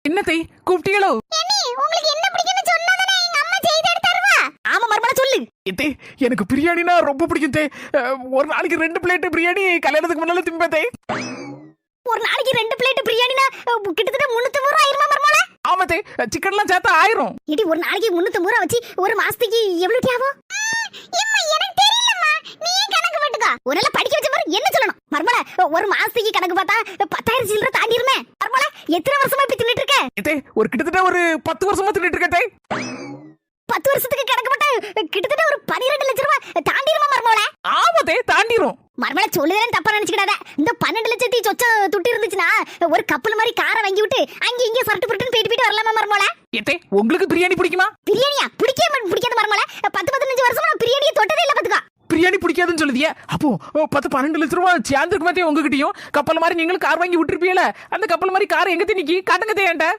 என்னத்தை கூப்பிட்டீங்களோ? உங்களுக்கு என்ன பிடிக்கும்னு சொன்னாதானே எங்க அம்மா செய்து எடுத்து தருவா. ஆமா மர்மல சொல்லு. இத்தே எனக்கு பிரியாணினா ரொம்ப பிடிக்கும் தே. ஒரு நாளைக்கு 2 பிளேட் பிரியாணி கல்யாணத்துக்கு முன்னால திம்பதே. ஒரு நாளைக்கு 2 பிளேட் பிரியாணினா கிட்டத்தட்ட 350 ரூபாய் ஆயிருமா மர்மல? ஆமா தே, சிக்கன்லாம் சேர்த்தா 1000. இடி ஒரு நாளைக்கு 350 ரூபாய் வச்சு ஒரு மாசத்துக்கு எவ்வளவு ஆகும்? எம்மா எனக்கு தெரியலம்மா, நீயே கணக்கு போட்டுக்கோ. ஒருவேளை படிக்க வச்ச மாதிரி என்ன சொல்லணும் மர்மல? ஒரு மாசத்துக்கு கணக்கு பார்த்தா 10,000 சில்லற தாண்டிருமே மர்மல. எத்தனை வருஷமா இப்படி தின்னுட்டு இருக்க? இத்தே ஒரு கிட்டத்தட்ட ஒரு 10 வருஷமா தின்னுட்டு இருக்கேன் தே. 10 வருஷத்துக்கு கணக்கு போட்டா கிட்டத்தட்ட ஒரு 12 லட்சம் ரூபாய் தாண்டிருமா மர்மல? ஆமா தே தாண்டிரும். மர்மல சொல்லுறேன் தப்பா நினைச்சுக்கிடாத. இந்த 12 லட்சத்தி சொச்ச துட்டி இருந்துச்சுன்னா ஒரு கப்பல் மாதிரி காரை வாங்கி விட்டு அங்க இங்க சரட்டு புரட்டுன்னு போயிட்டு வரலாமா மர்மல? இத்தே உங்களுக்கு பிரியாணி பிடிக்குமா? பிரியாணியா? பிடிக்காத மர்மல. 10-15 வருஷமா நான் பிரியாணியை தொட்டதே இல்ல பாத்துக்கோ. பிரியாணி பிடிக்காதுன்னு சொல்லுதியே, அப்போ 10-12 லட்சம் ரூபாய் சேர்ந்துருக்கு மாத்தே உங்ககிட்டயும். கப்பல் மாதிரி நீங்களும் கார் வாங்கி விட்டுருப்பீல, அந்த கப்பல் மாதிரி கார் எங்க நிக்கி காட்டுங்க தேன்ட்ட.